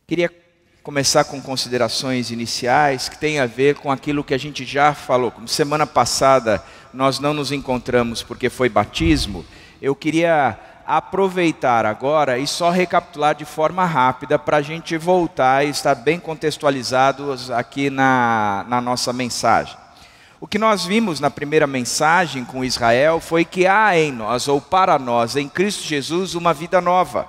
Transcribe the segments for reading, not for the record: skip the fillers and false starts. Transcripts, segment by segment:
Queria começar com considerações iniciais que têm a ver com aquilo que a gente já falou. Como semana passada nós não nos encontramos porque foi batismo, eu queria aproveitar agora e só recapitular de forma rápida para a gente voltar e estar bem contextualizados aqui na nossa mensagem. O que nós vimos na primeira mensagem com Israel foi que há em nós, ou para nós, em Cristo Jesus, uma vida nova.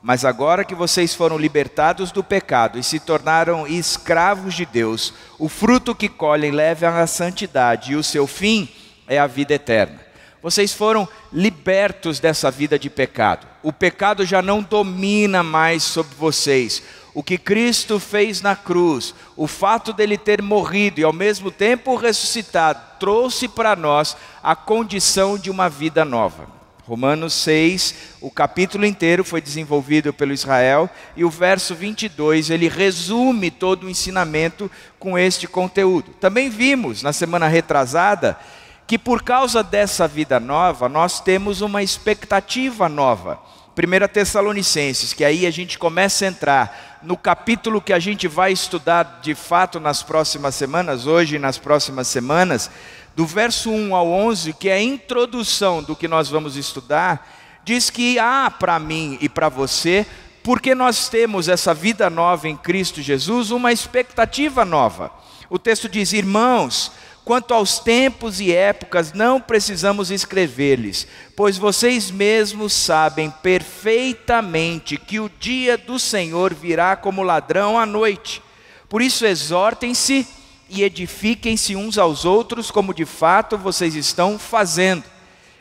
Mas agora que vocês foram libertados do pecado e se tornaram escravos de Deus, o fruto que colhem leva à santidade e o seu fim é a vida eterna. Vocês foram libertos dessa vida de pecado. O pecado já não domina mais sobre vocês. O que Cristo fez na cruz, o fato dele ter morrido e ao mesmo tempo ressuscitado, trouxe para nós a condição de uma vida nova. Romanos 6, o capítulo inteiro foi desenvolvido pelo Israel e o verso 22, ele resume todo o ensinamento com este conteúdo. Também vimos na semana retrasada que por causa dessa vida nova, nós temos uma expectativa nova. 1 Tessalonicenses, que aí a gente começa a entrar no capítulo que a gente vai estudar de fato nas próximas semanas, hoje e nas próximas semanas, do verso 1 ao 11, que é a introdução do que nós vamos estudar, diz que há para mim e para você, porque nós temos essa vida nova em Cristo Jesus, uma expectativa nova. O texto diz: irmãos, quanto aos tempos e épocas, não precisamos escrever-lhes, pois vocês mesmos sabem perfeitamente que o dia do Senhor virá como ladrão à noite. Por isso exortem-se e edifiquem-se uns aos outros, como de fato vocês estão fazendo.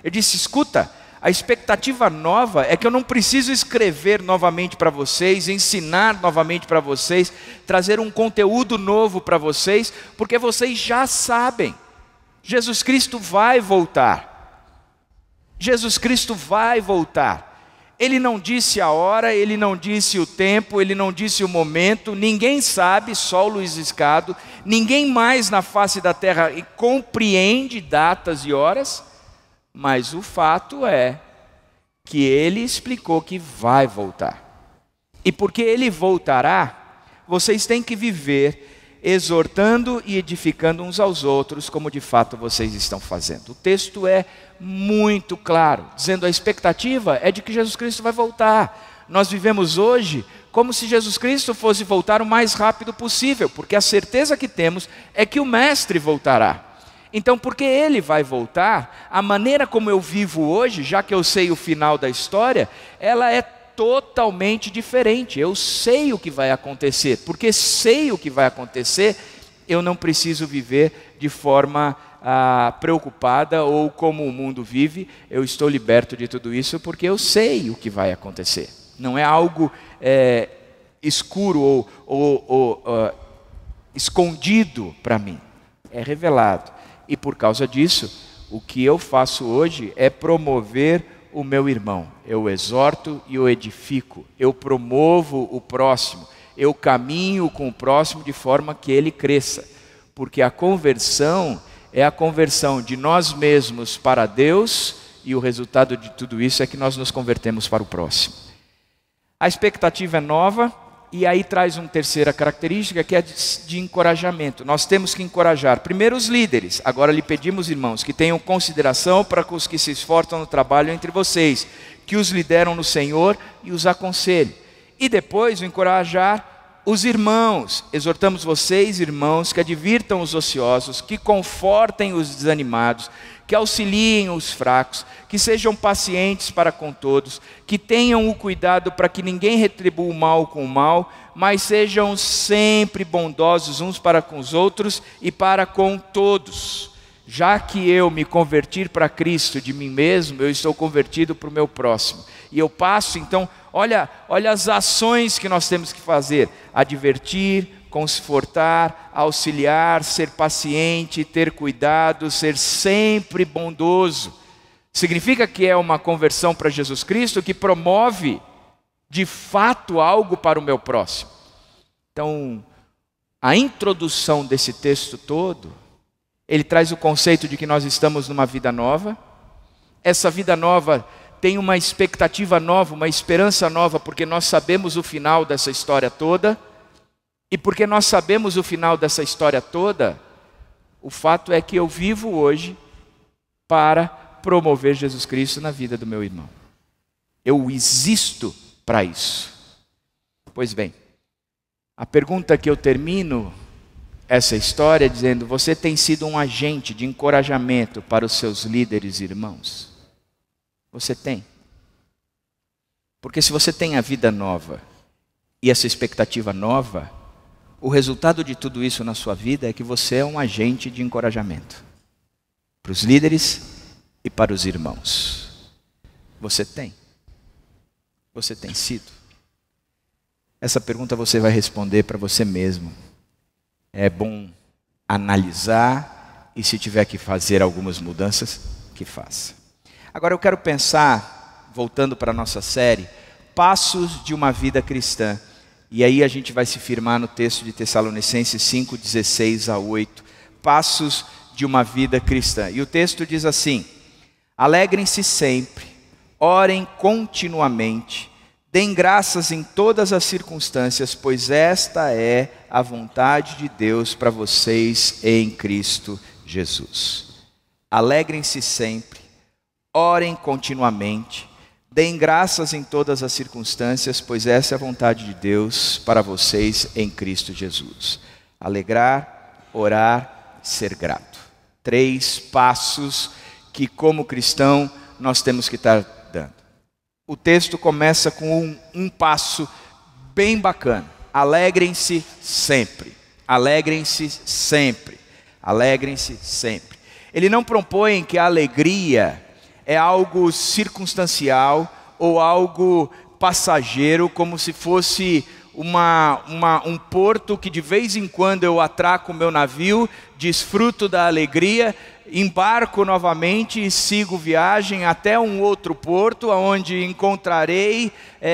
Ele disse: escuta, a expectativa nova é que eu não preciso escrever novamente para vocês, ensinar novamente para vocês, trazer um conteúdo novo para vocês, porque vocês já sabem, Jesus Cristo vai voltar. Jesus Cristo vai voltar. Ele não disse a hora, ele não disse o tempo, ele não disse o momento, ninguém sabe, só o Luiz Escado, ninguém mais na face da terra compreende datas e horas, mas o fato é que ele explicou que vai voltar. E porque ele voltará, vocês têm que viver exortando e edificando uns aos outros, como de fato vocês estão fazendo. O texto é muito claro, dizendo a expectativa é de que Jesus Cristo vai voltar. Nós vivemos hoje como se Jesus Cristo fosse voltar o mais rápido possível, porque a certeza que temos é que o Mestre voltará. Então, porque ele vai voltar, a maneira como eu vivo hoje, já que eu sei o final da história, ela é totalmente diferente. Eu sei o que vai acontecer, porque sei o que vai acontecer, eu não preciso viver de forma preocupada ou como o mundo vive. Eu estou liberto de tudo isso porque eu sei o que vai acontecer. Não é algo escuro ou escondido para mim, é revelado. E por causa disso, o que eu faço hoje é promover o meu irmão. Eu exorto e eu edifico. Eu promovo o próximo. Eu caminho com o próximo de forma que ele cresça. Porque a conversão é a conversão de nós mesmos para Deus, e o resultado de tudo isso é que nós nos convertemos para o próximo. A expectativa é nova. E aí traz uma terceira característica, que é de encorajamento. Nós temos que encorajar primeiro os líderes. Agora lhe pedimos, irmãos, que tenham consideração para os que se esforçam no trabalho entre vocês, que os lideram no Senhor e os aconselhem. E depois encorajar os irmãos. Exortamos vocês, irmãos, que advirtam os ociosos, que confortem os desanimados, que auxiliem os fracos, que sejam pacientes para com todos, que tenham o cuidado para que ninguém retribua o mal com o mal, mas sejam sempre bondosos uns para com os outros e para com todos. Já que eu me convertir para Cristo de mim mesmo, eu estou convertido para o meu próximo. E eu passo, então, olha as ações que nós temos que fazer: advertir, confortar, auxiliar, ser paciente, ter cuidado, ser sempre bondoso. Significa que é uma conversão para Jesus Cristo que promove de fato algo para o meu próximo. Então, a introdução desse texto todo, ele traz o conceito de que nós estamos numa vida nova. Essa vida nova tem uma expectativa nova, uma esperança nova, porque nós sabemos o final dessa história toda. E porque nós sabemos o final dessa história toda, o fato é que eu vivo hoje para promover Jesus Cristo na vida do meu irmão. Eu existo para isso. Pois bem, a pergunta que eu termino essa história dizendo: você tem sido um agente de encorajamento para os seus líderes e irmãos? Você tem. Porque se você tem a vida nova e essa expectativa nova, o resultado de tudo isso na sua vida é que você é um agente de encorajamento para os líderes e para os irmãos. Você tem. Você tem sido. Essa pergunta você vai responder para você mesmo. É bom analisar e, se tiver que fazer algumas mudanças, que faça. Agora eu quero pensar, voltando para a nossa série, passos de uma vida cristã. E aí a gente vai se firmar no texto de Tessalonicenses 5, 16 a 8. Passos de uma vida cristã. E o texto diz assim: alegrem-se sempre, orem continuamente, deem graças em todas as circunstâncias, pois esta é a vontade de Deus para vocês em Cristo Jesus. Alegrem-se sempre, orem continuamente, deem graças em todas as circunstâncias, pois essa é a vontade de Deus para vocês em Cristo Jesus. Alegrar, orar, ser grato. 3 passos que, como cristão, nós temos que estar dando. O texto começa com um passo bem bacana. Alegrem-se sempre. Alegrem-se sempre. Alegrem-se sempre. Ele não propõe que a alegria é algo circunstancial ou algo passageiro, como se fosse um porto que de vez em quando eu atraco o meu navio, desfruto da alegria, embarco novamente e sigo viagem até um outro porto, onde encontrarei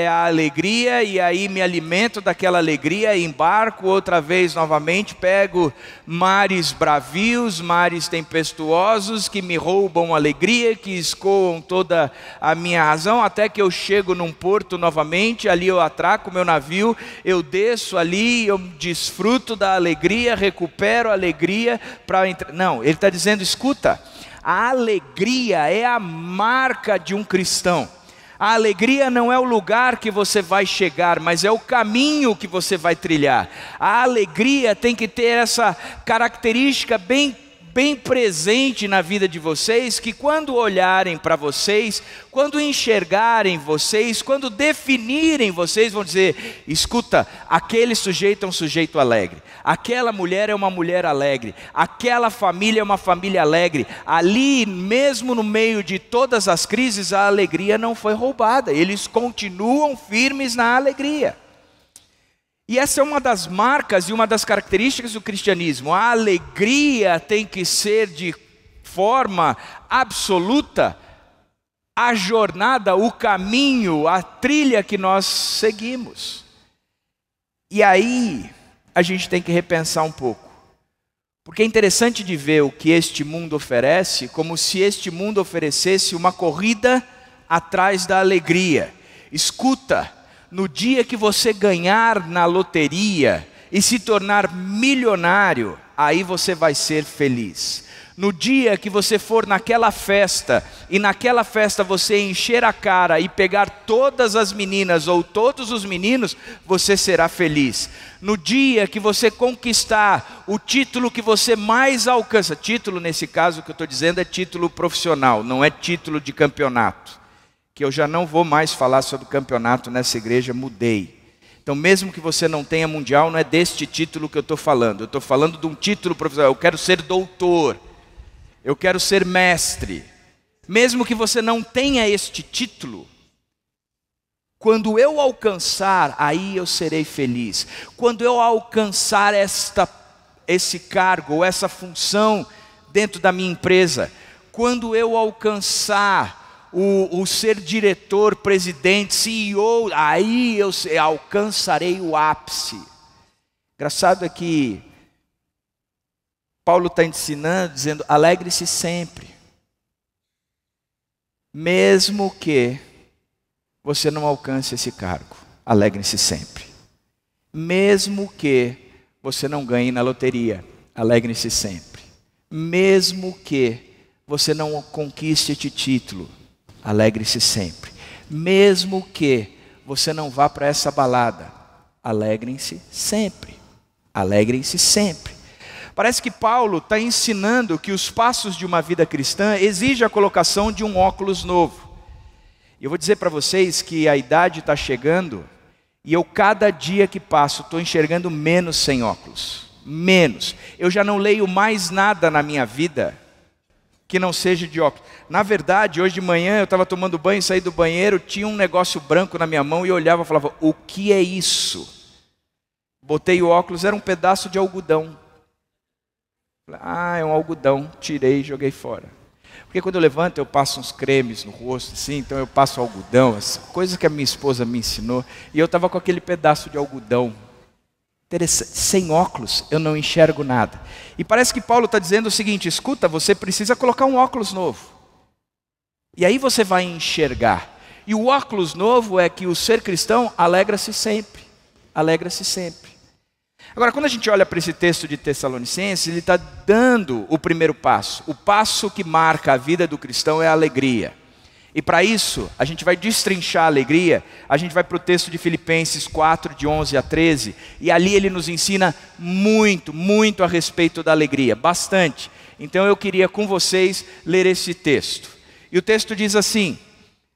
a alegria, e aí me alimento daquela alegria, embarco outra vez novamente, pego mares bravios, mares tempestuosos, que me roubam a alegria, que escoam toda a minha razão, até que eu chego num porto novamente, ali eu atraco o meu navio, eu desço ali, eu desfruto da alegria, recupero a alegria para entrar. Não, ele está dizendo: escuta, a alegria é a marca de um cristão. A alegria não é o lugar que você vai chegar, mas é o caminho que você vai trilhar. A alegria tem que ter essa característica bem presente na vida de vocês, que quando olharem para vocês, quando enxergarem vocês, quando definirem vocês, vão dizer: escuta, aquele sujeito é um sujeito alegre, aquela mulher é uma mulher alegre, aquela família é uma família alegre. Ali, mesmo no meio de todas as crises, a alegria não foi roubada, eles continuam firmes na alegria. E essa é uma das marcas e uma das características do cristianismo. A alegria tem que ser de forma absoluta a jornada, o caminho, a trilha que nós seguimos. E aí a gente tem que repensar um pouco. Porque é interessante de ver o que este mundo oferece, como se este mundo oferecesse uma corrida atrás da alegria. Escuta, no dia que você ganhar na loteria e se tornar milionário, aí você vai ser feliz. No dia que você for naquela festa, e naquela festa você encher a cara e pegar todas as meninas ou todos os meninos, você será feliz. No dia que você conquistar o título que você mais alcança, título nesse caso que eu estou dizendo é título profissional, não é título de campeonato. Que eu já não vou mais falar sobre campeonato nessa igreja, mudei. Então mesmo que você não tenha mundial, não é deste título que eu estou falando. Eu estou falando de um título profissional. Eu quero ser doutor, eu quero ser mestre. Mesmo que você não tenha este título, quando eu alcançar, aí eu serei feliz. Quando eu alcançar esse cargo, ou essa função dentro da minha empresa, quando eu alcançar o ser diretor, presidente, CEO, aí eu alcançarei o ápice. Engraçado é que Paulo está ensinando, dizendo: alegre-se sempre. Mesmo que você não alcance esse cargo, alegre-se sempre. Mesmo que você não ganhe na loteria, alegre-se sempre. Mesmo que você não conquiste este título, alegre-se sempre. Mesmo que você não vá para essa balada, alegrem-se sempre. Alegrem-se sempre. Parece que Paulo está ensinando que os passos de uma vida cristã exigem a colocação de um óculos novo. E eu vou dizer para vocês que a idade está chegando e eu cada dia que passo estou enxergando menos sem óculos. Menos. Eu já não leio mais nada na minha vida que não seja de óculos. Na verdade, hoje de manhã eu estava tomando banho, saí do banheiro, tinha um negócio branco na minha mão e eu olhava e falava, o que é isso? Botei o óculos, era um pedaço de algodão. É um algodão, tirei e joguei fora. Porque quando eu levanto eu passo uns cremes no rosto, assim, então eu passo algodão, coisas que a minha esposa me ensinou, e eu estava com aquele pedaço de algodão. Interessante. Sem óculos eu não enxergo nada. E parece que Paulo está dizendo o seguinte, escuta, você precisa colocar um óculos novo. E aí você vai enxergar. E o óculos novo é que o ser cristão alegra-se sempre. Alegra-se sempre. Agora, quando a gente olha para esse texto de Tessalonicenses, ele está dando o primeiro passo. O passo que marca a vida do cristão é a alegria. E para isso, a gente vai destrinchar a alegria, a gente vai para o texto de Filipenses 4, de 11 a 13, e ali ele nos ensina muito, muito a respeito da alegria, bastante. Então eu queria com vocês ler esse texto. E o texto diz assim,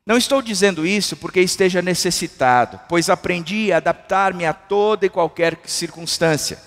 não estou dizendo isso porque esteja necessitado, pois aprendi a adaptar-me a toda e qualquer circunstância.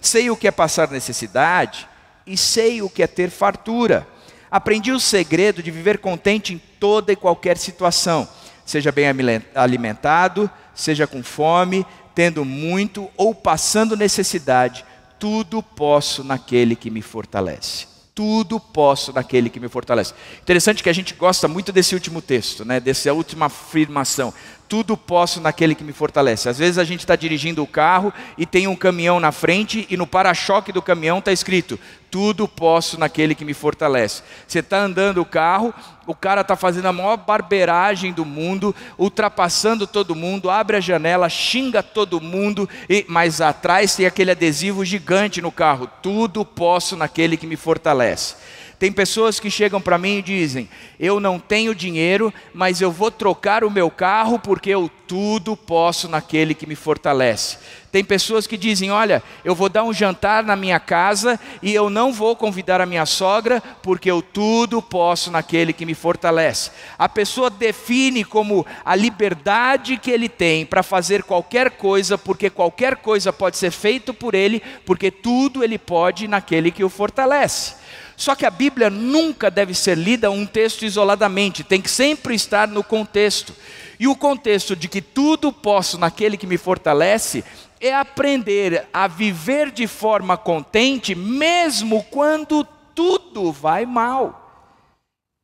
Sei o que é passar necessidade e sei o que é ter fartura. Aprendi o segredo de viver contente em toda e qualquer situação, seja bem alimentado, seja com fome, tendo muito ou passando necessidade, tudo posso naquele que me fortalece. Tudo posso naquele que me fortalece. Interessante que a gente gosta muito desse último texto, né? Dessa última afirmação. Tudo posso naquele que me fortalece. Às vezes a gente está dirigindo o carro e tem um caminhão na frente e no para-choque do caminhão está escrito tudo posso naquele que me fortalece. Você está andando o carro, o cara está fazendo a maior barbeiragem do mundo, ultrapassando todo mundo, abre a janela, xinga todo mundo, mas atrás tem aquele adesivo gigante no carro, tudo posso naquele que me fortalece. Tem pessoas que chegam para mim e dizem, eu não tenho dinheiro, mas eu vou trocar o meu carro porque eu tudo posso naquele que me fortalece. Tem pessoas que dizem, olha, eu vou dar um jantar na minha casa e eu não vou convidar a minha sogra porque eu tudo posso naquele que me fortalece. A pessoa define como a liberdade que ele tem para fazer qualquer coisa, porque qualquer coisa pode ser feito por ele, porque tudo ele pode naquele que o fortalece. Só que a Bíblia nunca deve ser lida um texto isoladamente, tem que sempre estar no contexto. E o contexto de que tudo posso naquele que me fortalece é aprender a viver de forma contente mesmo quando tudo vai mal.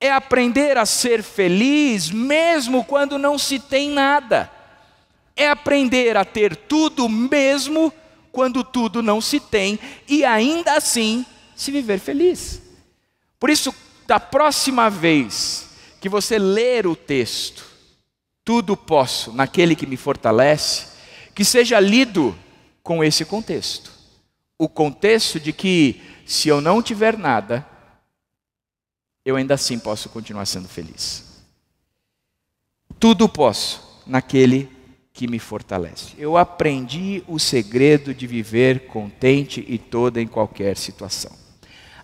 É aprender a ser feliz mesmo quando não se tem nada. É aprender a ter tudo mesmo quando tudo não se tem e ainda assim se viver feliz. Por isso, da próxima vez que você ler o texto, tudo posso naquele que me fortalece, que seja lido com esse contexto. O contexto de que se eu não tiver nada, eu ainda assim posso continuar sendo feliz. Tudo posso naquele que me fortalece. Eu aprendi o segredo de viver contente e toda em qualquer situação.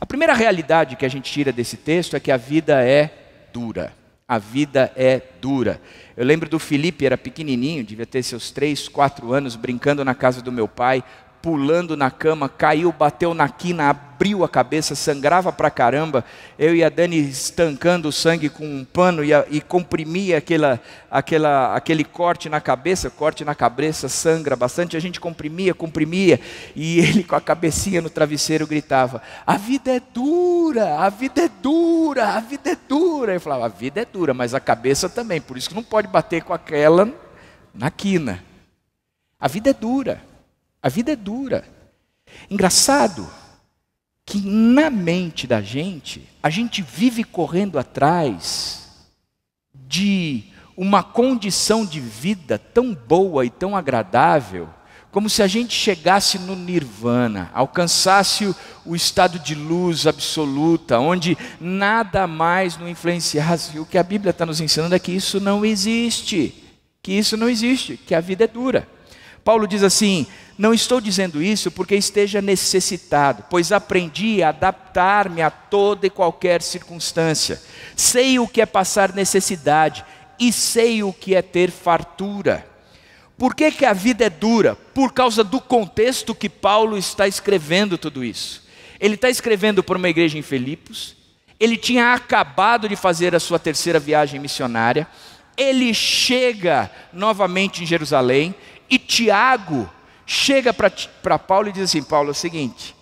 A primeira realidade que a gente tira desse texto é que a vida é dura. A vida é dura. Eu lembro do Felipe, era pequenininho, devia ter seus 3, 4 anos, brincando na casa do meu pai, pulando na cama, caiu, bateu na quina, abriu a cabeça, sangrava pra caramba. Eu e a Dani estancando o sangue com um pano e comprimia aquele corte na cabeça sangra bastante. A gente comprimia, e ele com a cabecinha no travesseiro gritava, a vida é dura, a vida é dura, a vida é dura. Eu falava, a vida é dura, mas a cabeça também, por isso que não pode bater com aquela na quina. A vida é dura. A vida é dura. Engraçado que na mente da gente, a gente vive correndo atrás de uma condição de vida tão boa e tão agradável, como se a gente chegasse no nirvana, alcançasse o estado de luz absoluta, onde nada mais nos influenciasse. E o que a Bíblia está nos ensinando é que isso não existe, que a vida é dura. Paulo diz assim: não estou dizendo isso porque esteja necessitado, pois aprendi a adaptar-me a toda e qualquer circunstância. Sei o que é passar necessidade e sei o que é ter fartura. Por que a vida é dura? Por causa do contexto que Paulo está escrevendo tudo isso. Ele está escrevendo para uma igreja em Filipos, ele tinha acabado de fazer a sua terceira viagem missionária, ele chega novamente em Jerusalém, e Tiago chega para Paulo e diz assim: Paulo, é o seguinte,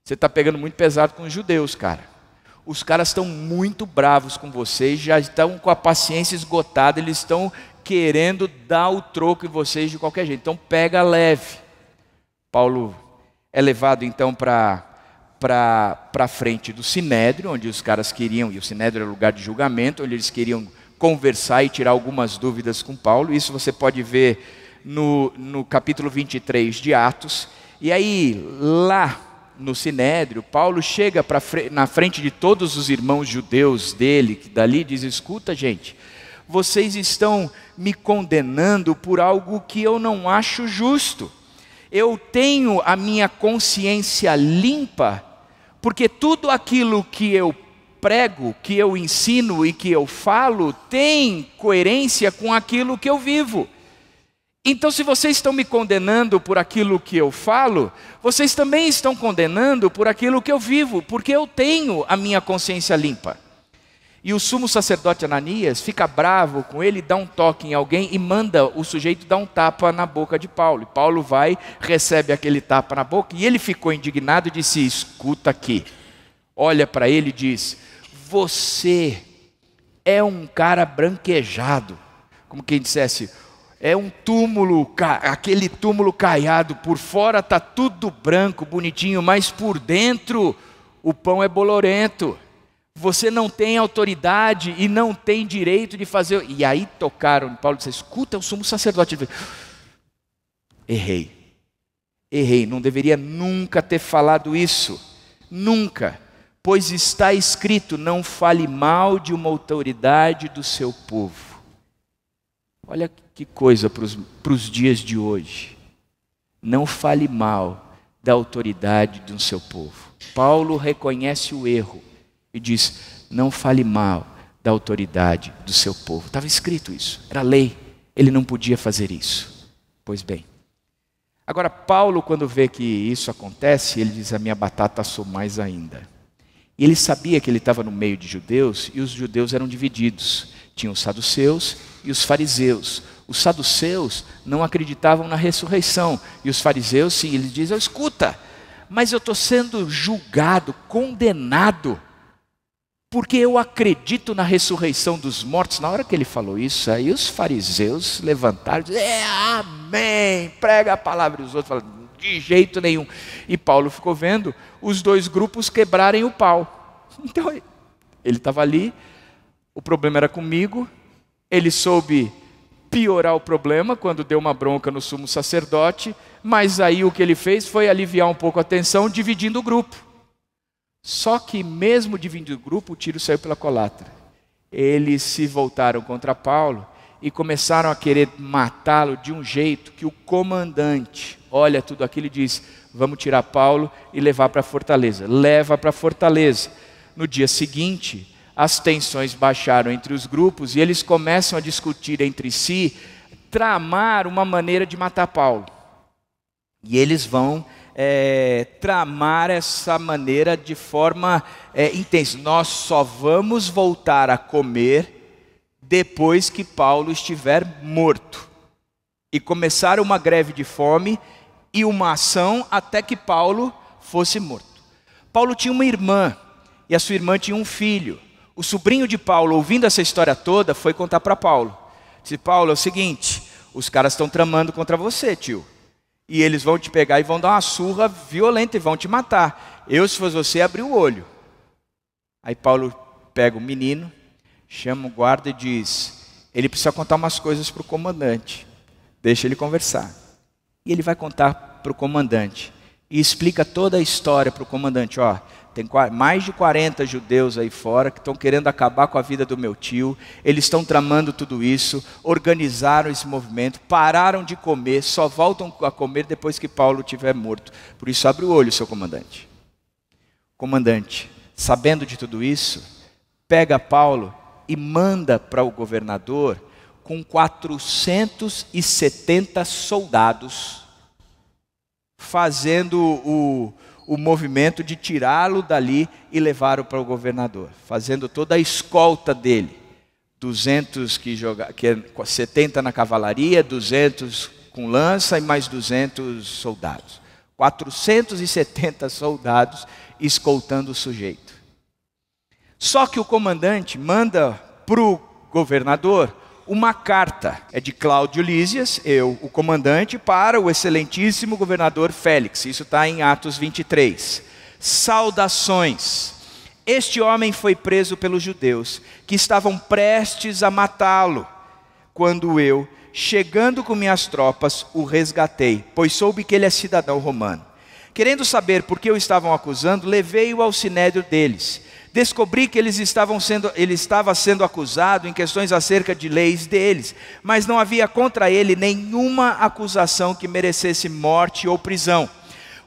você está pegando muito pesado com os judeus, cara. Os caras estão muito bravos com vocês, já estão com a paciência esgotada, eles estão querendo dar o troco em vocês de qualquer jeito. Então pega leve. Paulo é levado então para frente do Sinédrio, onde os caras queriam, e o Sinédrio era lugar de julgamento, onde eles queriam conversar e tirar algumas dúvidas com Paulo. Isso você pode ver no capítulo 23 de Atos. E aí lá no Sinédrio, Paulo chega na frente de todos os irmãos judeus dele, que dali diz: escuta, gente, vocês estão me condenando por algo que eu não acho justo. Eu tenho a minha consciência limpa, porque tudo aquilo que eu prego, que eu ensino e que eu falo, tem coerência com aquilo que eu vivo. Então, se vocês estão me condenando por aquilo que eu falo, vocês também estão condenando por aquilo que eu vivo, porque eu tenho a minha consciência limpa. E o sumo sacerdote Ananias fica bravo com ele, dá um toque em alguém e manda o sujeito dar um tapa na boca de Paulo. E Paulo vai, recebe aquele tapa na boca, e ele ficou indignado e disse: escuta aqui. Olha para ele e diz: você é um cara branquejado. Como quem dissesse: é um túmulo, aquele túmulo caiado, por fora está tudo branco, bonitinho, mas por dentro o pão é bolorento. Você não tem autoridade e não tem direito de fazer. E aí tocaram, Paulo disse: escuta, o sumo sacerdote. Errei, não deveria nunca ter falado isso, nunca. Pois está escrito: não fale mal de uma autoridade do seu povo. Olha que coisa para os dias de hoje. Não fale mal da autoridade do seu povo. Paulo reconhece o erro e diz: não fale mal da autoridade do seu povo. Estava escrito isso, era lei, ele não podia fazer isso. Pois bem, agora Paulo, quando vê que isso acontece, ele diz: a minha batata assou mais ainda. E ele sabia que ele estava no meio de judeus, e os judeus eram divididos. Tinha os saduceus e os fariseus. Os saduceus não acreditavam na ressurreição, e os fariseus sim. Eles dizem: escuta, mas eu estou sendo julgado, condenado, porque eu acredito na ressurreição dos mortos. Na hora que ele falou isso, aí os fariseus levantaram e disseram: amém, prega a palavra. E os outros falaram: de jeito nenhum. E Paulo ficou vendo os dois grupos quebrarem o pau. Então ele estava ali, o problema era comigo, ele soube piorar o problema quando deu uma bronca no sumo sacerdote, mas aí o que ele fez foi aliviar um pouco a tensão, dividindo o grupo. Só que mesmo dividindo o grupo, o tiro saiu pela culatra. Eles se voltaram contra Paulo e começaram a querer matá-lo de um jeito que o comandante olha tudo aquilo e diz: vamos tirar Paulo e levar para a fortaleza. Leva para a fortaleza. No dia seguinte, as tensões baixaram entre os grupos e eles começam a discutir entre si, tramar uma maneira de matar Paulo. E eles vão tramar essa maneira de forma intensa. Nós só vamos voltar a comer depois que Paulo estiver morto. E começaram uma greve de fome e uma ação até que Paulo fosse morto. Paulo tinha uma irmã e a sua irmã tinha um filho. O sobrinho de Paulo, ouvindo essa história toda, foi contar para Paulo. Disse: Paulo, é o seguinte, os caras estão tramando contra você, tio. E eles vão te pegar e vão dar uma surra violenta e vão te matar. Eu, se fosse você, abri o olho. Aí Paulo pega o menino, chama o guarda e diz: ele precisa contar umas coisas para o comandante, deixa ele conversar. E ele vai contar para o comandante e explica toda a história para o comandante. Ó, tem mais de 40 judeus aí fora que estão querendo acabar com a vida do meu tio. Eles estão tramando tudo isso, organizaram esse movimento, pararam de comer, só voltam a comer depois que Paulo estiver morto. Por isso abre o olho, seu comandante. O comandante, sabendo de tudo isso, pega Paulo e manda para o governador com 470 soldados, fazendo o movimento de tirá-lo dali e levá-lo para o governador, fazendo toda a escolta dele, 200 70 na cavalaria, 200 com lança e mais 200 soldados, 470 soldados escoltando o sujeito. Só que o comandante manda para o governador uma carta, é de Cláudio Lísias, o comandante, para o excelentíssimo governador Félix. Isso está em Atos 23. Saudações. Este homem foi preso pelos judeus, que estavam prestes a matá-lo, quando eu, chegando com minhas tropas, o resgatei, pois soube que ele é cidadão romano. Querendo saber por que o estavam acusando, levei-o ao sinédrio deles. Descobri que ele estava sendo acusado em questões acerca de leis deles, mas não havia contra ele nenhuma acusação que merecesse morte ou prisão.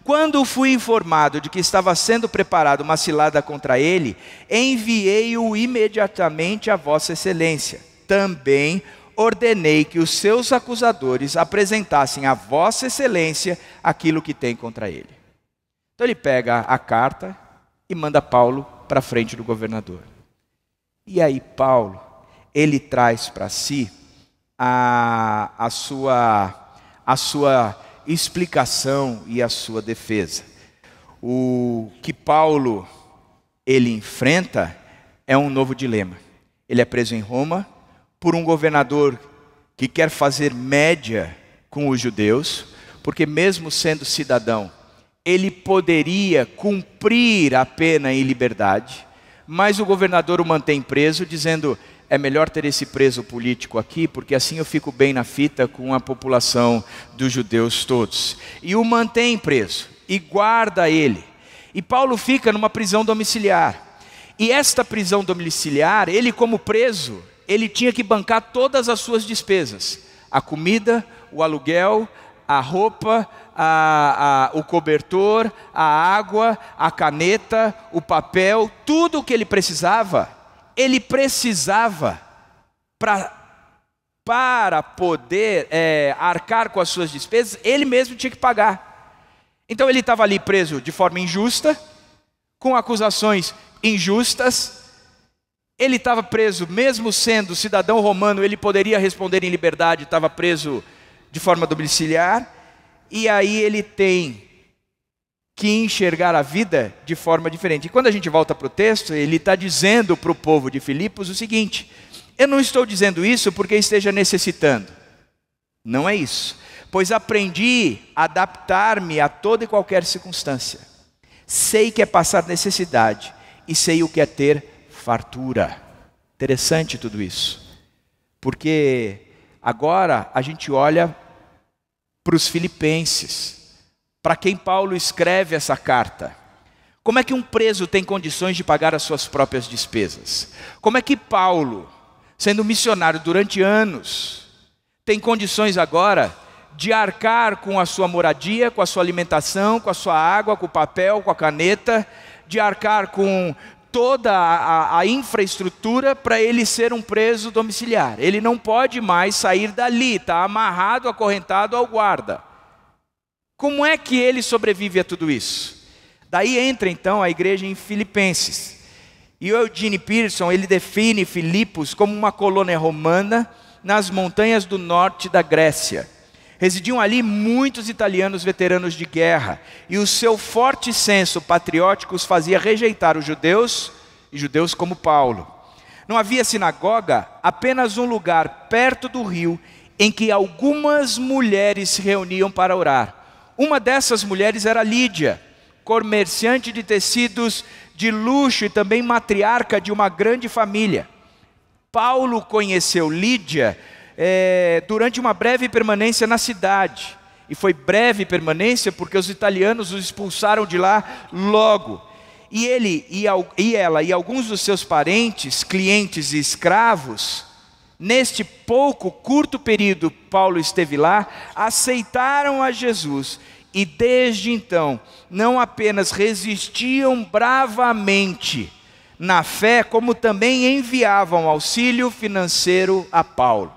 Quando fui informado de que estava sendo preparada uma cilada contra ele, enviei-o imediatamente a Vossa Excelência. Também ordenei que os seus acusadores apresentassem a Vossa Excelência aquilo que tem contra ele. Então ele pega a carta e manda Paulo para frente do governador. E aí Paulo, ele traz para si a sua explicação e a sua defesa. O que Paulo, ele enfrenta é um novo dilema. Ele é preso em Roma por um governador que quer fazer média com os judeus, porque mesmo sendo cidadão, ele poderia cumprir a pena em liberdade, mas o governador o mantém preso, dizendo: é melhor ter esse preso político aqui, porque assim eu fico bem na fita com a população dos judeus todos. E o mantém preso, e guarda ele. E Paulo fica numa prisão domiciliar. E esta prisão domiciliar, ele como preso, ele tinha que bancar todas as suas despesas. A comida, o aluguel, a roupa, o cobertor, a água, a caneta, o papel, tudo o que ele precisava para poder arcar com as suas despesas, ele mesmo tinha que pagar. Então ele estava ali preso de forma injusta, com acusações injustas. Ele estava preso, mesmo sendo cidadão romano, ele poderia responder em liberdade, estava preso de forma domiciliar. E aí ele tem que enxergar a vida de forma diferente. E quando a gente volta para o texto, ele está dizendo para o povo de Filipos o seguinte: eu não estou dizendo isso porque esteja necessitando. Não é isso. Pois aprendi a adaptar-me a toda e qualquer circunstância. Sei que é passar necessidade e sei o que é ter fartura. Interessante tudo isso. Porque agora a gente olha para os filipenses, para quem Paulo escreve essa carta. Como é que um preso tem condições de pagar as suas próprias despesas? Como é que Paulo, sendo missionário durante anos, tem condições agora de arcar com a sua moradia, com a sua alimentação, com a sua água, com o papel, com a caneta, de arcar com toda a infraestrutura para ele ser um preso domiciliar? Ele não pode mais sair dali, está amarrado, acorrentado ao guarda. Como é que ele sobrevive a tudo isso? Daí entra então a igreja em Filipenses. E o Eugene Peterson, ele define Filipos como uma colônia romana nas montanhas do norte da Grécia. Residiam ali muitos italianos veteranos de guerra, e o seu forte senso patriótico os fazia rejeitar os judeus, e judeus como Paulo. Não havia sinagoga, apenas um lugar perto do rio, em que algumas mulheres se reuniam para orar. Uma dessas mulheres era Lídia, comerciante de tecidos de luxo e também matriarca de uma grande família. Paulo conheceu Lídia durante uma breve permanência na cidade. E foi breve permanência porque os italianos os expulsaram de lá logo. E ela e alguns dos seus parentes, clientes e escravos, neste curto período Paulo esteve lá, aceitaram a Jesus. E desde então, não apenas resistiam bravamente na fé, como também enviavam auxílio financeiro a Paulo.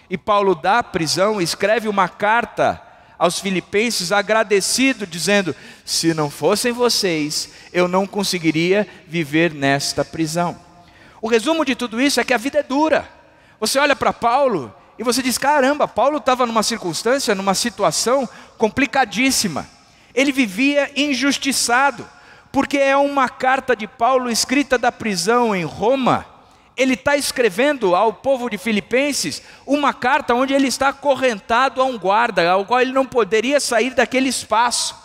E Paulo, da prisão, escreve uma carta aos filipenses agradecido, dizendo: se não fossem vocês, eu não conseguiria viver nesta prisão. O resumo de tudo isso é que a vida é dura. Você olha para Paulo e você diz: caramba, Paulo estava numa circunstância, numa situação complicadíssima. Ele vivia injustiçado, porque é uma carta de Paulo escrita da prisão em Roma. Ele está escrevendo ao povo de Filipenses uma carta onde ele está acorrentado a um guarda, ao qual ele não poderia sair daquele espaço.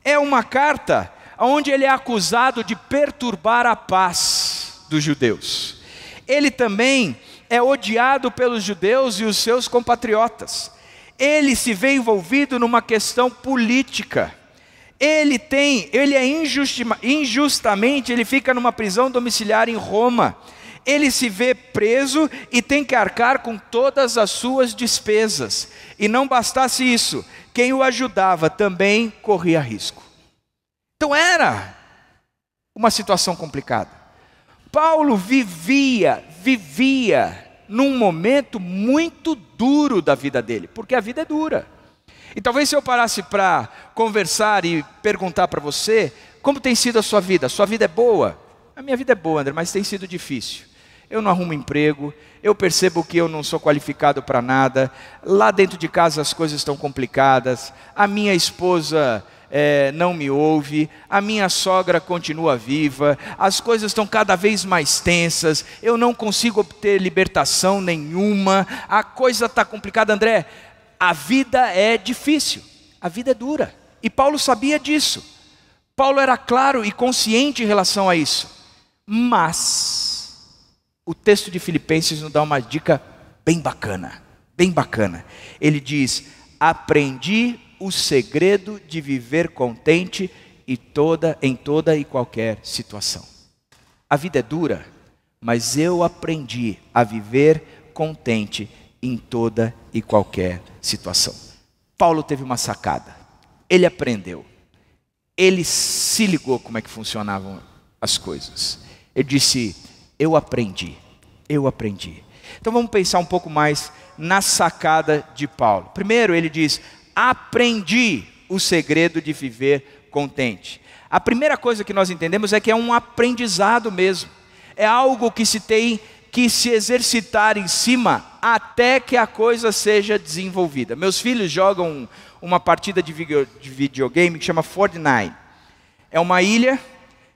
É uma carta onde ele é acusado de perturbar a paz dos judeus. Ele também é odiado pelos judeus e os seus compatriotas. Ele se vê envolvido numa questão política. Ele é injustamente, ele fica numa prisão domiciliar em Roma. Ele se vê preso e tem que arcar com todas as suas despesas. E não bastasse isso, quem o ajudava também corria risco. Então era uma situação complicada. Paulo vivia num momento muito duro da vida dele, porque a vida é dura. E talvez se eu parasse para conversar e perguntar para você, como tem sido a sua vida? A sua vida é boa? A minha vida é boa, André, mas tem sido difícil. Eu não arrumo emprego, eu percebo que eu não sou qualificado para nada, lá dentro de casa as coisas estão complicadas, a minha esposa não me ouve, a minha sogra continua viva, as coisas estão cada vez mais tensas, eu não consigo obter libertação nenhuma, a coisa está complicada. André, a vida é difícil, a vida é dura, e Paulo sabia disso. Paulo era claro e consciente em relação a isso, mas o texto de Filipenses nos dá uma dica bem bacana, bem bacana. Ele diz: aprendi o segredo de viver contente em toda e qualquer situação. A vida é dura, mas eu aprendi a viver contente em toda e qualquer situação. Paulo teve uma sacada, ele aprendeu, ele se ligou como é que funcionavam as coisas. Ele disse: eu aprendi. Então vamos pensar um pouco mais na sacada de Paulo. Primeiro ele diz: aprendi o segredo de viver contente. A primeira coisa que nós entendemos é que é um aprendizado mesmo. É algo que se tem que se exercitar em cima até que a coisa seja desenvolvida. Meus filhos jogam uma partida de videogame que chama Fortnite. É uma ilha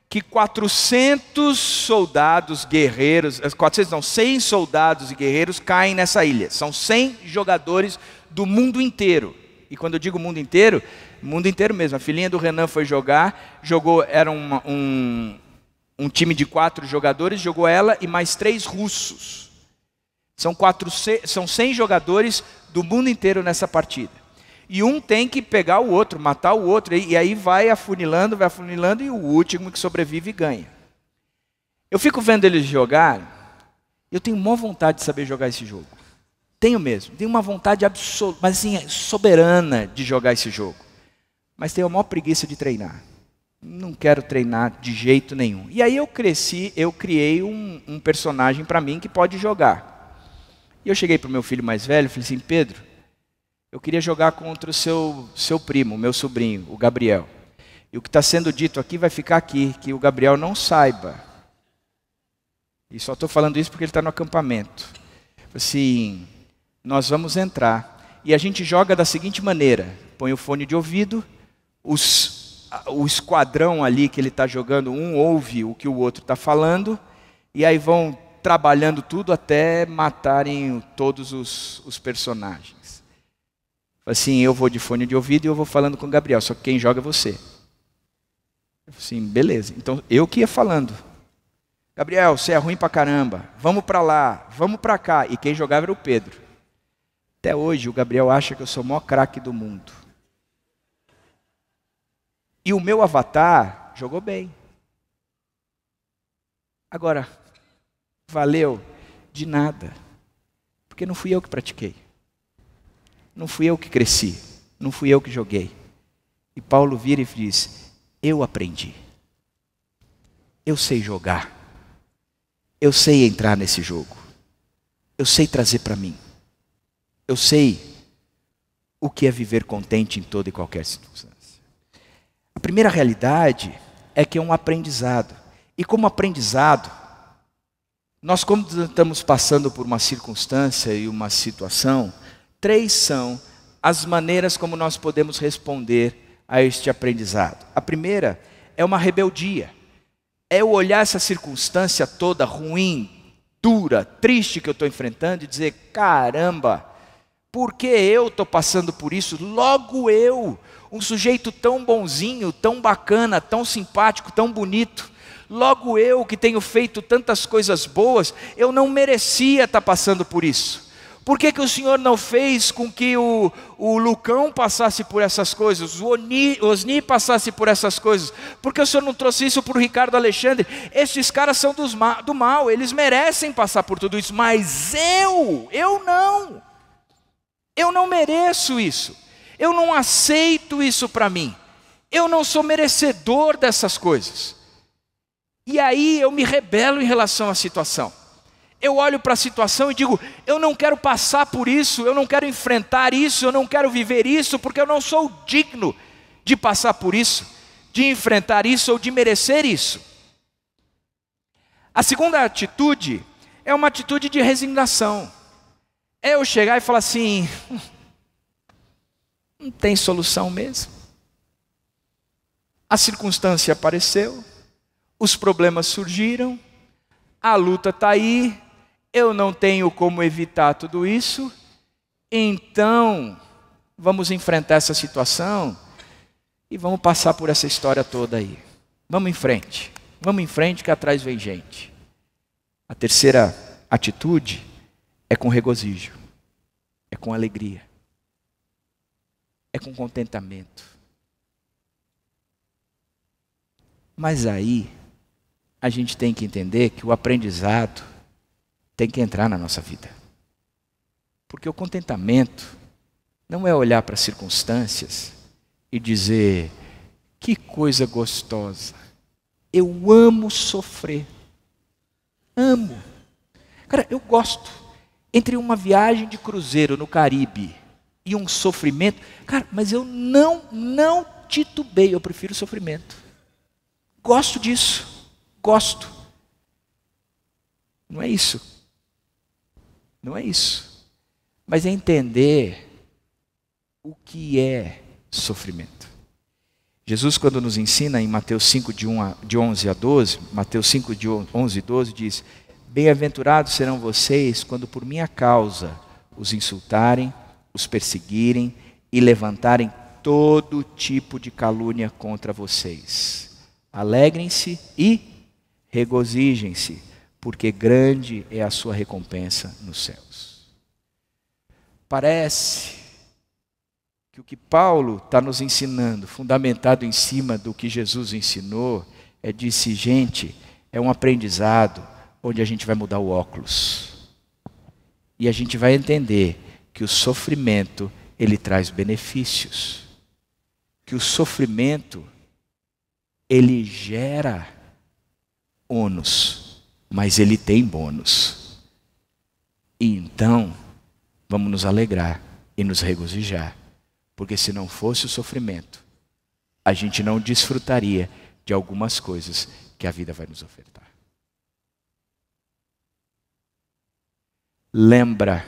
que 400 soldados guerreiros, 100 soldados e guerreiros caem nessa ilha. São 100 jogadores do mundo inteiro. E quando eu digo mundo inteiro mesmo. A filhinha do Renan foi jogar, era um time de 4 jogadores, jogou ela e mais 3 russos. São 100 jogadores do mundo inteiro nessa partida. E um tem que pegar o outro, matar o outro, e aí vai afunilando, e o último que sobrevive ganha. Eu fico vendo eles jogarem, eu tenho maior vontade de saber jogar esse jogo. Tenho mesmo, tenho uma vontade absoluta, mas assim, soberana de jogar esse jogo. Mas tenho a maior preguiça de treinar. Não quero treinar de jeito nenhum. E aí eu criei um personagem para mim que pode jogar. E eu cheguei para o meu filho mais velho e falei assim: Pedro, eu queria jogar contra o seu primo, meu sobrinho, o Gabriel. E o que está sendo dito aqui vai ficar aqui, que o Gabriel não saiba. E só estou falando isso porque ele está no acampamento. Assim, nós vamos entrar e a gente joga da seguinte maneira: põe o fone de ouvido, o esquadrão ali que ele está jogando, um ouve o que o outro está falando, e aí vão trabalhando tudo até matarem todos os personagens. Assim, eu vou de fone de ouvido e eu vou falando com o Gabriel, só que quem joga é você. Assim, beleza. Então, eu que ia falando. Gabriel, você é ruim pra caramba, vamos pra lá, vamos pra cá. E quem jogava era o Pedro. Até hoje o Gabriel acha que eu sou o maior craque do mundo. E o meu avatar jogou bem. Agora, valeu de nada. Porque não fui eu que pratiquei. Não fui eu que cresci. Não fui eu que joguei. E Paulo vira e diz, eu aprendi. Eu sei jogar. Eu sei entrar nesse jogo. Eu sei trazer para mim. Eu sei o que é viver contente em toda e qualquer circunstância. A primeira realidade é que é um aprendizado. E como aprendizado, nós como estamos passando por uma circunstância e uma situação, 3 são as maneiras como nós podemos responder a este aprendizado. A primeira é uma rebeldia. É eu olhar essa circunstância toda ruim, dura, triste que eu estou enfrentando e dizer, caramba, por que eu estou passando por isso? Logo eu, um sujeito tão bonzinho, tão bacana, tão simpático, tão bonito. Logo eu que tenho feito tantas coisas boas, eu não merecia estar passando por isso. Por que o Senhor não fez com que o Lucão passasse por essas coisas, o Osni passasse por essas coisas? Por que o Senhor não trouxe isso para o Ricardo Alexandre? Esses caras são do mal, eles merecem passar por tudo isso, mas eu não. Eu não mereço isso. Eu não aceito isso para mim. Eu não sou merecedor dessas coisas. E aí eu me rebelo em relação à situação. Eu olho para a situação e digo, eu não quero passar por isso, eu não quero enfrentar isso, eu não quero viver isso, porque eu não sou digno de passar por isso, de enfrentar isso ou de merecer isso. A segunda atitude é uma atitude de resignação. É eu chegar e falar assim, não tem solução mesmo. A circunstância apareceu, os problemas surgiram, a luta está aí, eu não tenho como evitar tudo isso, então vamos enfrentar essa situação e vamos passar por essa história toda aí. Vamos em frente que atrás vem gente. A terceira atitude é com regozijo, é com alegria, é com contentamento. Mas aí a gente tem que entender que o aprendizado tem que entrar na nossa vida. Porque o contentamento não é olhar para as circunstâncias e dizer, que coisa gostosa, eu amo sofrer. Amo. Cara, eu gosto. Entre uma viagem de cruzeiro no Caribe e um sofrimento, cara, mas eu não titubeio, eu prefiro sofrimento. Gosto disso. Gosto. Não é isso. Não é isso. Mas é entender o que é sofrimento. Jesus, quando nos ensina em Mateus 5, de 11 a 12, Mateus 5, de 11 e 12, diz, bem-aventurados serão vocês quando por minha causa os insultarem, os perseguirem e levantarem todo tipo de calúnia contra vocês. Alegrem-se e regozijem-se, porque grande é a sua recompensa nos céus. Parece que o que Paulo está nos ensinando, fundamentado em cima do que Jesus ensinou, é disse, gente, é um aprendizado onde a gente vai mudar o óculos. E a gente vai entender que o sofrimento, ele traz benefícios. Que o sofrimento, ele gera ônus. Mas ele tem bônus. E então, vamos nos alegrar e nos regozijar. Porque se não fosse o sofrimento, a gente não desfrutaria de algumas coisas que a vida vai nos ofertar. Lembra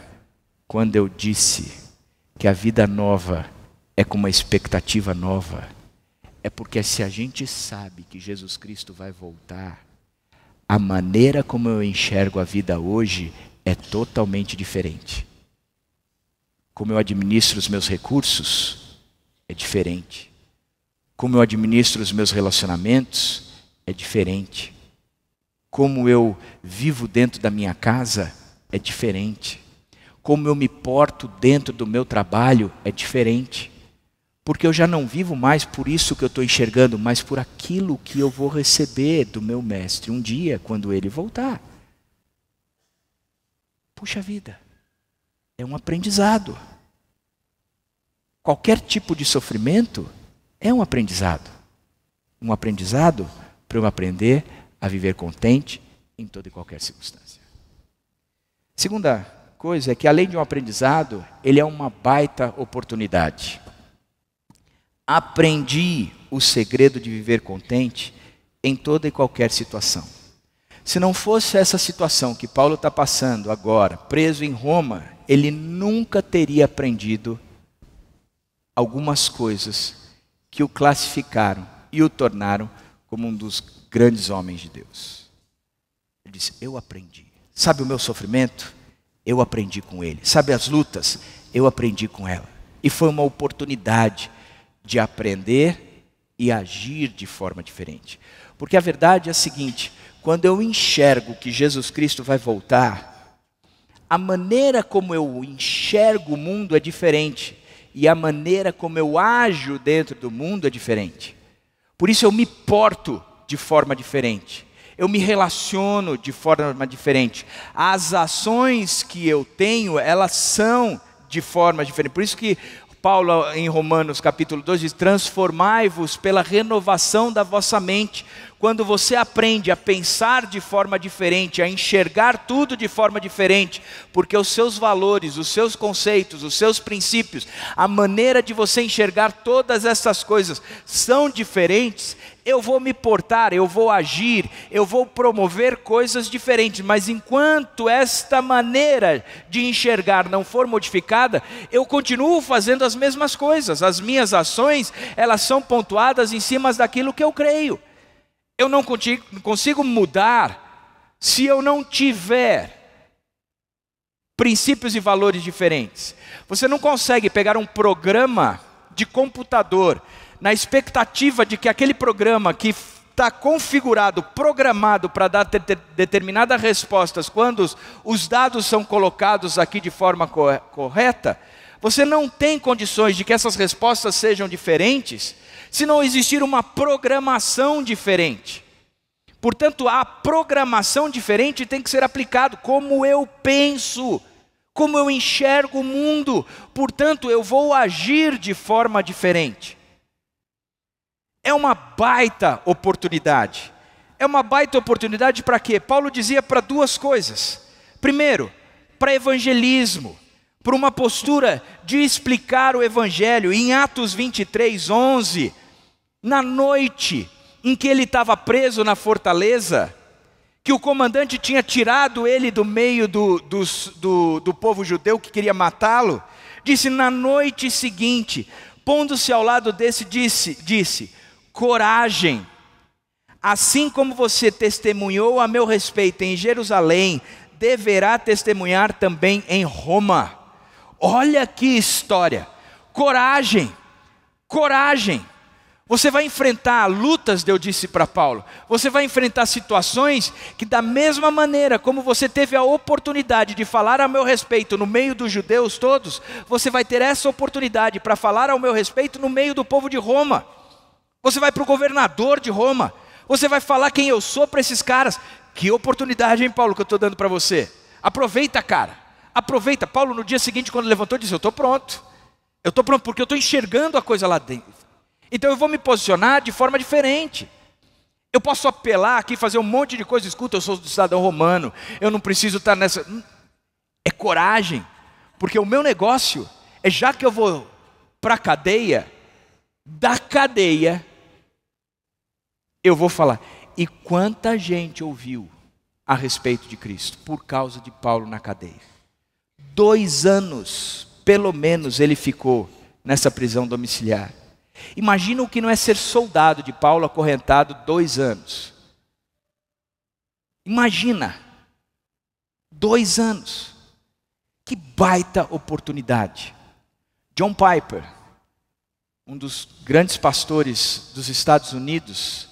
quando eu disse que a vida nova é com uma expectativa nova? É porque se a gente sabe que Jesus Cristo vai voltar, a maneira como eu enxergo a vida hoje é totalmente diferente. Como eu administro os meus recursos é diferente. Como eu administro os meus relacionamentos é diferente. como eu vivo dentro da minha casa é diferente. Como eu me porto dentro do meu trabalho é diferente. Porque eu já não vivo mais por isso que eu estou enxergando, mas por aquilo que eu vou receber do meu mestre um dia, quando ele voltar. Puxa vida, é um aprendizado. Qualquer tipo de sofrimento é um aprendizado. Um aprendizado para eu aprender a viver contente em toda e qualquer circunstância. Segunda coisa é que, além de um aprendizado, ele é uma baita oportunidade. Aprendi o segredo de viver contente em toda e qualquer situação. Se não fosse essa situação que Paulo está passando agora, preso em Roma, ele nunca teria aprendido algumas coisas que o classificaram e o tornaram como um dos grandes homens de Deus. Ele disse, eu aprendi. Sabe o meu sofrimento? Eu aprendi com ele. Sabe as lutas? Eu aprendi com ela. E foi uma oportunidade de aprender e agir de forma diferente. Porque a verdade é a seguinte, quando eu enxergo que Jesus Cristo vai voltar, a maneira como eu enxergo o mundo é diferente. E a maneira como eu ajo dentro do mundo é diferente. Por isso eu me porto de forma diferente. Eu me relaciono de forma diferente. As ações que eu tenho, elas são de forma diferente. Por isso que Paulo, em Romanos capítulo 2, diz, transformai-vos pela renovação da vossa mente. Quando você aprende a pensar de forma diferente, a enxergar tudo de forma diferente, porque os seus valores, os seus conceitos, os seus princípios, a maneira de você enxergar todas essas coisas são diferentes, eu vou me portar, eu vou agir, eu vou promover coisas diferentes. Mas enquanto esta maneira de enxergar não for modificada, eu continuo fazendo as mesmas coisas. As minhas ações, elas são pontuadas em cima daquilo que eu creio. Eu não consigo mudar se eu não tiver princípios e valores diferentes. Você não consegue pegar um programa de computador na expectativa de que aquele programa que está configurado, programado para dar determinadas respostas quando os dados são colocados aqui de forma correta, você não tem condições de que essas respostas sejam diferentes se não existir uma programação diferente. Portanto, a programação diferente tem que ser aplicada. Como eu penso, como eu enxergo o mundo, portanto, eu vou agir de forma diferente. É uma baita oportunidade. É uma baita oportunidade para quê? Paulo dizia para duas coisas. Primeiro, para evangelismo, para uma postura de explicar o evangelho. Em Atos 23, 11, na noite em que ele estava preso na fortaleza, que o comandante tinha tirado ele do meio do povo judeu que queria matá-lo, disse, na noite seguinte, pondo-se ao lado disse, coragem, assim como você testemunhou a meu respeito em Jerusalém, deverá testemunhar também em Roma. Olha que história, coragem, coragem. Você vai enfrentar lutas, eu disse para Paulo, você vai enfrentar situações que da mesma maneira como você teve a oportunidade de falar a meu respeito no meio dos judeus todos, você vai ter essa oportunidade para falar ao meu respeito no meio do povo de Roma. Você vai para o governador de Roma, você vai falar quem eu sou para esses caras. Que oportunidade, hein, Paulo, que eu estou dando para você. Aproveita, cara, aproveita. Paulo no dia seguinte quando levantou disse, eu estou pronto porque eu estou enxergando a coisa lá dentro. Então eu vou me posicionar de forma diferente. Eu posso apelar aqui, fazer um monte de coisa. Escuta, eu sou cidadão romano, eu não preciso estar nessa... É coragem, porque o meu negócio é, já que eu vou para a cadeia, da cadeia, eu vou falar. E quanta gente ouviu a respeito de Cristo, por causa de Paulo na cadeia. 2 anos, pelo menos, ele ficou nessa prisão domiciliar. Imagina o que não é ser soldado de Paulo acorrentado 2 anos. Imagina, 2 anos. Que baita oportunidade. John Piper, um dos grandes pastores dos Estados Unidos,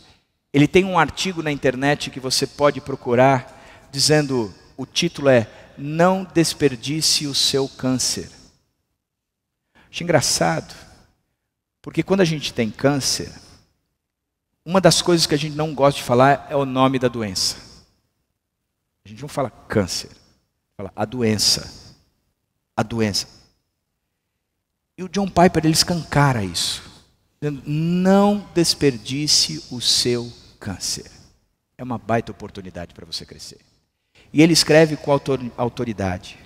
Ele tem um artigo na internet que você pode procurar, dizendo, o título é Não Desperdice o Seu Câncer. Acho engraçado, porque quando a gente tem câncer, uma das coisas que a gente não gosta de falar é o nome da doença. A gente não fala câncer, fala a doença. A doença. E o John Piper, ele escancara isso, dizendo, não desperdice o seu câncer. É uma baita oportunidade para você crescer. E ele escreve com autoridade,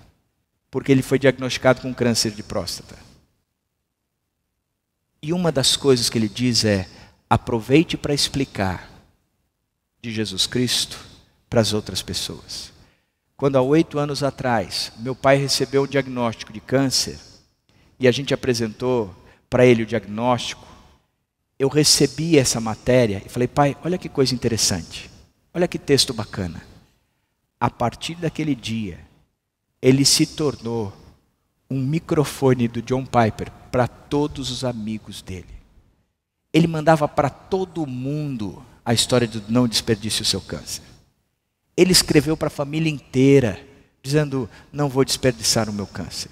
porque ele foi diagnosticado com câncer de próstata. E uma das coisas que ele diz é, aproveite para explicar de Jesus Cristo para as outras pessoas. Quando há 8 anos atrás, meu pai recebeu o diagnóstico de câncer, e a gente apresentou para ele o diagnóstico, eu recebi essa matéria e falei, pai, olha que coisa interessante, olha que texto bacana. A partir daquele dia, ele se tornou um microfone do John Piper para todos os amigos dele. Ele mandava para todo mundo a história do não desperdício o seu câncer. Ele escreveu para a família inteira, dizendo, não vou desperdiçar o meu câncer.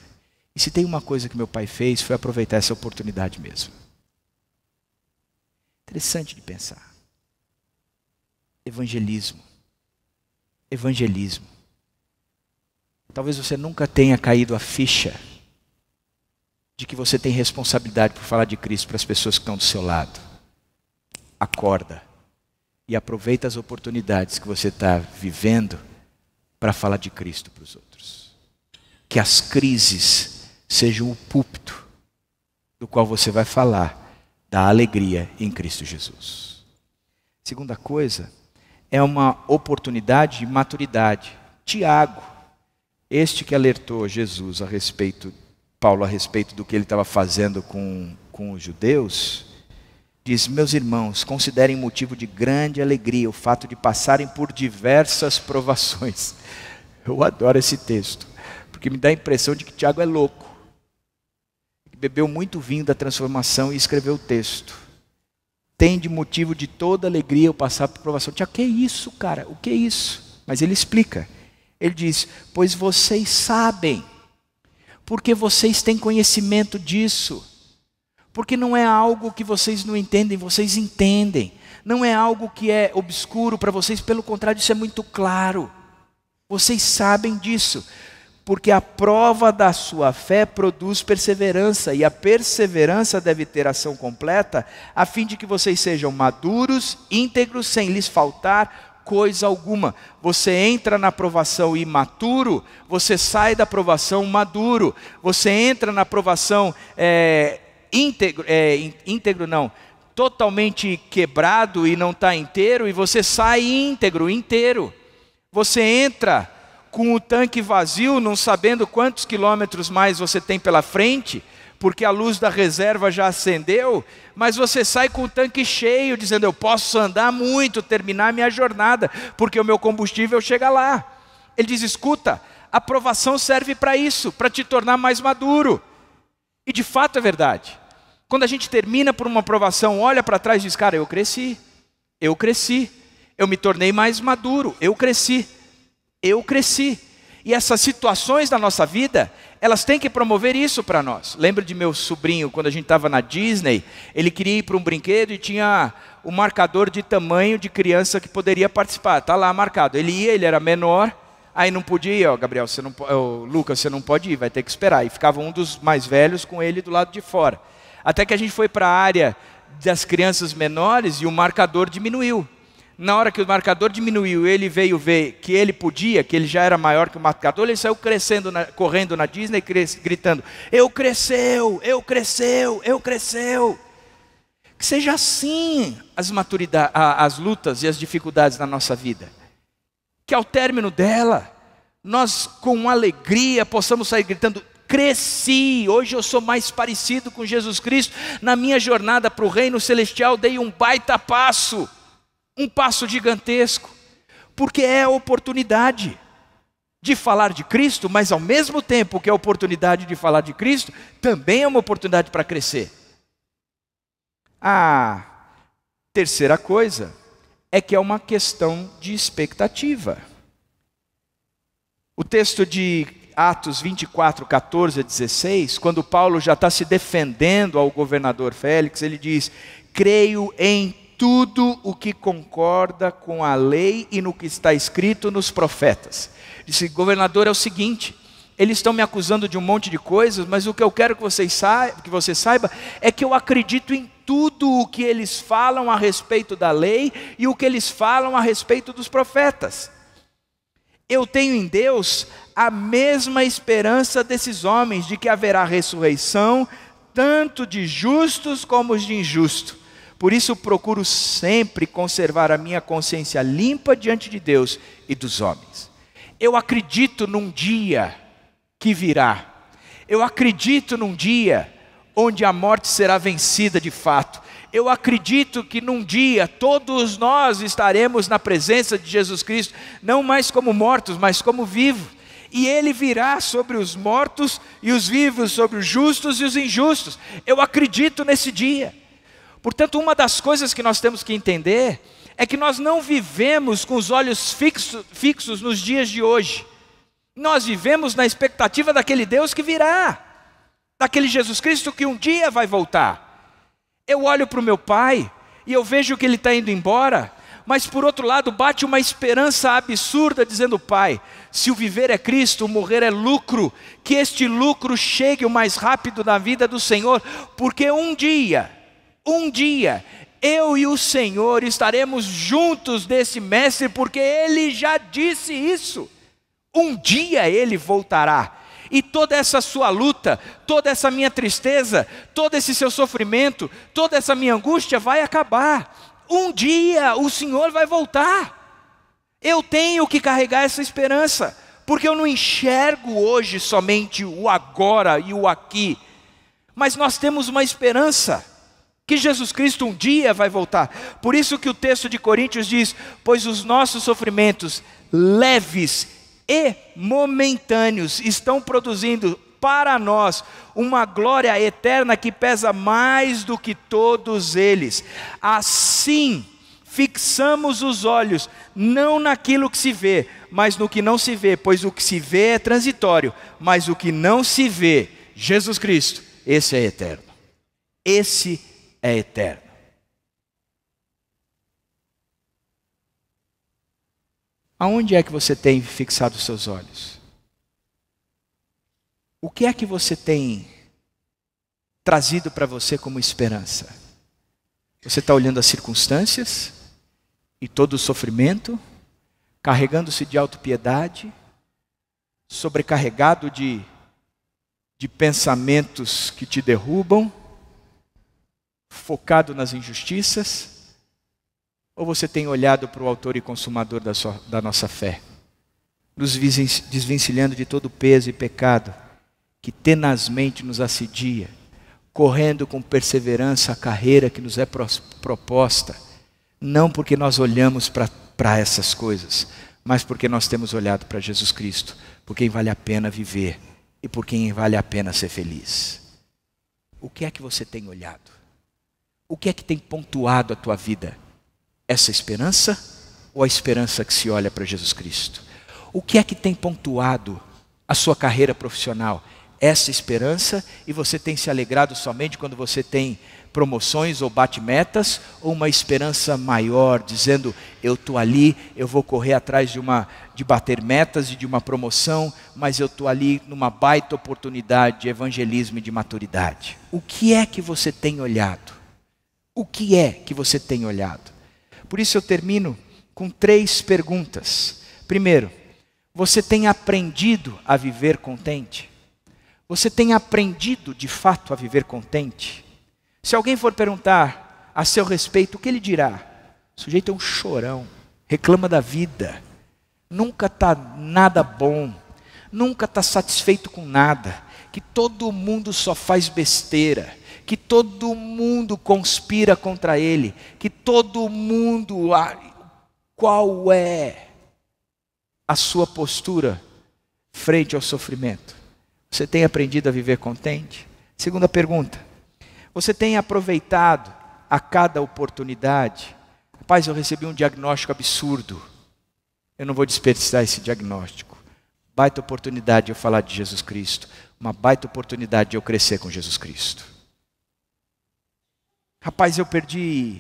E se tem uma coisa que meu pai fez, foi aproveitar essa oportunidade mesmo. Interessante de pensar. Evangelismo. Evangelismo. Talvez você nunca tenha caído a ficha de que você tem responsabilidade por falar de Cristo para as pessoas que estão do seu lado. Acorda. E aproveita as oportunidades que você está vivendo para falar de Cristo para os outros. Que as crises sejam o púlpito do qual você vai falar da alegria em Cristo Jesus. Segunda coisa, é uma oportunidade de maturidade. Tiago, este que alertou Jesus a respeito, Paulo a respeito do que ele estava fazendo com os judeus, diz, meus irmãos, considerem motivo de grande alegria o fato de passarem por diversas provações. Eu adoro esse texto, porque me dá a impressão de que Tiago é louco. Bebeu muito vinho da transformação e escreveu o texto. Tem de motivo de toda alegria o passar por provação. Tiago, o que é isso, cara? O que é isso? Mas ele explica. Ele diz, pois vocês sabem, porque vocês têm conhecimento disso. Porque não é algo que vocês não entendem, vocês entendem. Não é algo que é obscuro para vocês, pelo contrário, isso é muito claro. Vocês sabem disso. Porque a prova da sua fé produz perseverança, e a perseverança deve ter ação completa, a fim de que vocês sejam maduros, íntegros, sem lhes faltar coisa alguma. Você entra na provação imaturo, você sai da provação maduro. Você entra na provação íntegro não, totalmente quebrado e não está inteiro, e você sai íntegro, inteiro. Você entra com o tanque vazio, não sabendo quantos quilômetros mais você tem pela frente, porque a luz da reserva já acendeu, mas você sai com o tanque cheio, dizendo, eu posso andar muito, terminar minha jornada, porque o meu combustível chega lá. Ele diz, escuta, a provação serve para isso, para te tornar mais maduro. E de fato é verdade. Quando a gente termina por uma provação, olha para trás e diz, cara, eu cresci, eu me tornei mais maduro, eu cresci. E essas situações da nossa vida, elas têm que promover isso para nós. Lembro de meu sobrinho, quando a gente estava na Disney, ele queria ir para um brinquedo e tinha o marcador de tamanho de criança que poderia participar. Está lá marcado. Ele ia, ele era menor, aí não podia ir, ó, Gabriel, Lucas, você não pode ir, vai ter que esperar. E ficava um dos mais velhos com ele do lado de fora. Até que a gente foi para a área das crianças menores e o marcador diminuiu. Na hora que o marcador diminuiu, ele veio ver que ele podia, que ele já era maior que o marcador, ele saiu correndo na Disney, gritando, eu cresceu. Que seja assim as lutas e as dificuldades na nossa vida. Que ao término dela, nós com alegria possamos sair gritando, cresci, hoje eu sou mais parecido com Jesus Cristo, na minha jornada para o reino celestial dei um baita passo. Um passo gigantesco, porque é a oportunidade de falar de Cristo, mas ao mesmo tempo que é a oportunidade de falar de Cristo, também é uma oportunidade para crescer. A terceira coisa é que é uma questão de expectativa. O texto de Atos 24, 14 a 16, quando Paulo já está se defendendo ao governador Félix, ele diz: creio em tudo o que concorda com a lei e no que está escrito nos profetas. Disse: governador, é o seguinte, eles estão me acusando de um monte de coisas, mas o que eu quero que você saiba é que eu acredito em tudo o que eles falam a respeito da lei e o que eles falam a respeito dos profetas. Eu tenho em Deus a mesma esperança desses homens, de que haverá ressurreição, tanto de justos como de injustos. Por isso procuro sempre conservar a minha consciência limpa diante de Deus e dos homens. Eu acredito num dia que virá. Eu acredito num dia onde a morte será vencida de fato. Eu acredito que num dia todos nós estaremos na presença de Jesus Cristo, não mais como mortos, mas como vivos. E Ele virá sobre os mortos e os vivos, sobre os justos e os injustos. Eu acredito nesse dia. Portanto, uma das coisas que nós temos que entender é que nós não vivemos com os olhos fixos nos dias de hoje. Nós vivemos na expectativa daquele Deus que virá, daquele Jesus Cristo que um dia vai voltar. Eu olho para o meu pai e eu vejo que ele está indo embora, mas por outro lado bate uma esperança absurda dizendo: pai, se o viver é Cristo, o morrer é lucro, que este lucro chegue o mais rápido na vida do Senhor, porque um dia, eu e o Senhor estaremos juntos desse mestre, porque Ele já disse isso. Um dia Ele voltará. E toda essa sua luta, toda essa minha tristeza, todo esse seu sofrimento, toda essa minha angústia vai acabar. Um dia o Senhor vai voltar. Eu tenho que carregar essa esperança, porque eu não enxergo hoje somente o agora e o aqui, mas nós temos uma esperança, que Jesus Cristo um dia vai voltar. Por isso que o texto de Coríntios diz: pois os nossos sofrimentos leves e momentâneos estão produzindo para nós uma glória eterna que pesa mais do que todos eles. Assim, fixamos os olhos não naquilo que se vê, mas no que não se vê, pois o que se vê é transitório, mas o que não se vê, Jesus Cristo, esse é eterno. Esse é eterno. Aonde é que você tem fixado os seus olhos? O que é que você tem trazido para você como esperança? Você está olhando as circunstâncias e todo o sofrimento, carregando-se de autopiedade, sobrecarregado de pensamentos que te derrubam, focado nas injustiças? Ou você tem olhado para o autor e consumador da nossa fé, nos desvencilhando de todo peso e pecado que tenazmente nos assedia, correndo com perseverança a carreira que nos é proposta, não porque nós olhamos para essas coisas, mas porque nós temos olhado para Jesus Cristo, por quem vale a pena viver e por quem vale a pena ser feliz. O que é que você tem olhado? O que é que tem pontuado a tua vida? Essa esperança ou a esperança que se olha para Jesus Cristo? O que é que tem pontuado a sua carreira profissional? Essa esperança, e você tem se alegrado somente quando você tem promoções ou bate metas, ou uma esperança maior, dizendo: eu estou ali, eu vou correr atrás de bater metas e de uma promoção, mas eu estou ali numa baita oportunidade de evangelismo e de maturidade. O que é que você tem olhado? O que é que você tem olhado? Por isso eu termino com 3 perguntas. Primeiro, você tem aprendido a viver contente? Você tem aprendido de fato a viver contente? Se alguém for perguntar a seu respeito, o que ele dirá? O sujeito é um chorão, reclama da vida, nunca está nada bom, nunca está satisfeito com nada, que todo mundo só faz besteira, que todo mundo conspira contra ele, que todo mundo... Qual é a sua postura frente ao sofrimento? Você tem aprendido a viver contente? Segunda pergunta: você tem aproveitado a cada oportunidade, Rapaz, eu recebi um diagnóstico absurdo. Eu não vou desperdiçar esse diagnóstico. Baita oportunidade de eu falar de Jesus Cristo. Uma baita oportunidade de eu crescer com Jesus Cristo. Rapaz, eu perdi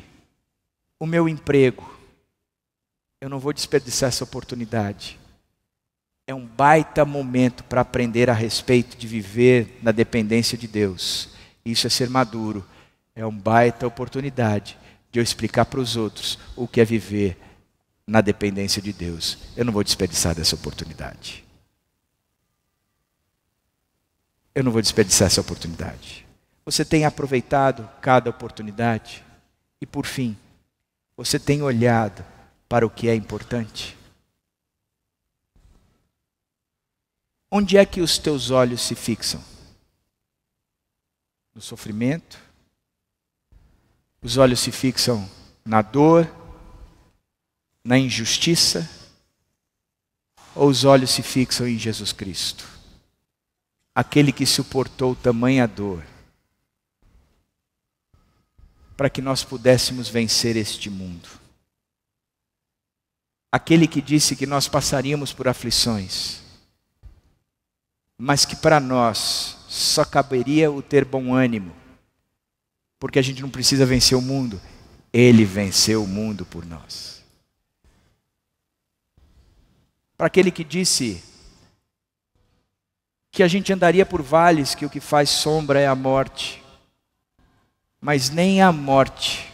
o meu emprego. Eu não vou desperdiçar essa oportunidade. É um baita momento para aprender a respeito de viver na dependência de Deus. Isso é ser maduro. É uma baita oportunidade de eu explicar para os outros o que é viver na dependência de Deus. Eu não vou desperdiçar dessa oportunidade. Eu não vou desperdiçar essa oportunidade. Você tem aproveitado cada oportunidade? E por fim, você tem olhado para o que é importante? Onde é que os teus olhos se fixam? No sofrimento? Os olhos se fixam na dor? Na injustiça? Ou os olhos se fixam em Jesus Cristo? Aquele que suportou tamanha dor, para que nós pudéssemos vencer este mundo. Aquele que disse que nós passaríamos por aflições, mas que para nós só caberia o ter bom ânimo, porque a gente não precisa vencer o mundo, Ele venceu o mundo por nós. Para aquele que disse que a gente andaria por vales, que o que faz sombra é a morte, mas nem a morte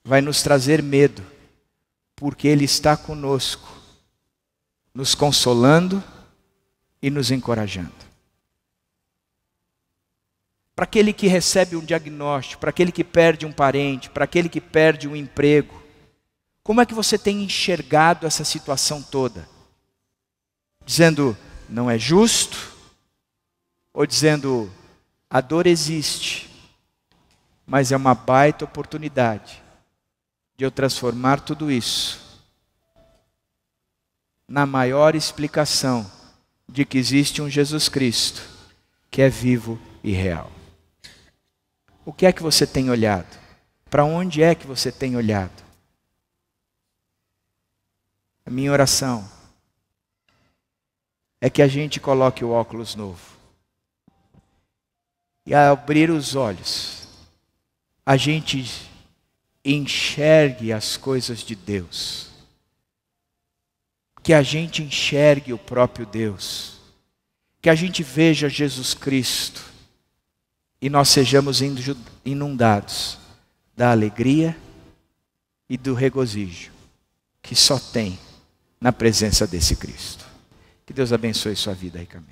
vai nos trazer medo, porque Ele está conosco, nos consolando e nos encorajando. Para aquele que recebe um diagnóstico, para aquele que perde um parente, para aquele que perde um emprego, como é que você tem enxergado essa situação toda? Dizendo, não é justo? Ou dizendo, a dor existe, mas é uma baita oportunidade de eu transformar tudo isso na maior explicação de que existe um Jesus Cristo que é vivo e real. O que é que você tem olhado? Para onde é que você tem olhado? A minha oração é que a gente coloque o óculos novo. E ao abrir os olhos, a gente enxergue as coisas de Deus. Que a gente enxergue o próprio Deus. Que a gente veja Jesus Cristo. E nós sejamos inundados da alegria e do regozijo que só tem na presença desse Cristo. Que Deus abençoe sua vida ricamente.